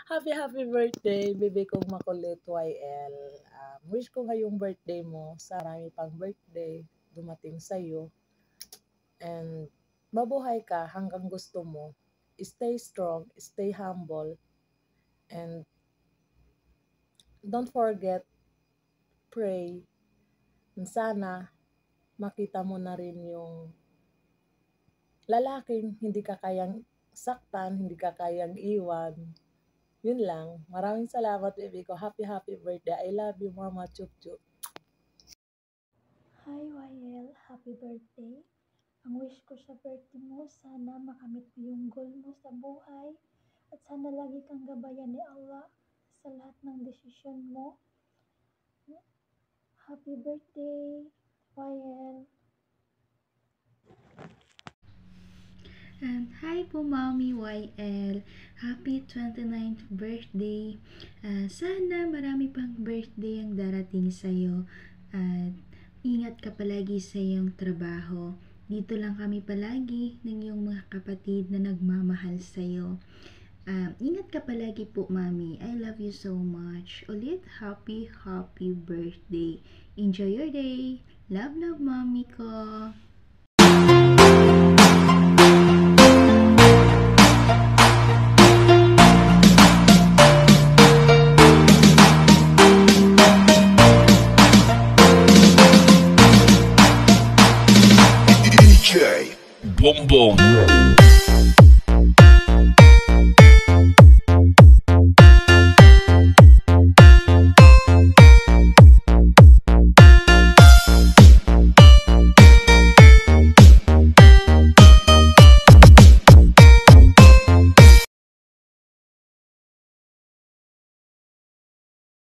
Happy birthday, baby kong makulit, YL. Wish ko ngayong birthday mo, sa marami pang birthday dumating sa'yo. And mabuhay ka hanggang gusto mo. Stay strong, stay humble, and don't forget, pray. And sana makita mo na rin yung lalaking hindi ka kayang saktan, hindi ka kayang iwan. Yun lang. Maraming salamat, baby ko. Happy birthday. I love you, mama. Chup chup. Hi YL, happy birthday. Ang wish ko sa birthday mo, sana makamit mo yung goal mo sa buhay at sana lagi kang gabayan ni Allah sa lahat ng desisyon mo. Happy birthday, YL. Hi po, Mommy YL. Happy 29th birthday. Sana marami pang birthday ang darating sa'yo. At ingat ka palagi sa iyong trabaho. Dito lang kami palagi ng iyong mga kapatid na nagmamahal sa'yo. Ingat ka palagi po, Mami. I love you so much. Ulit, happy birthday. Enjoy your day. Love, Mami ko. Boom boom.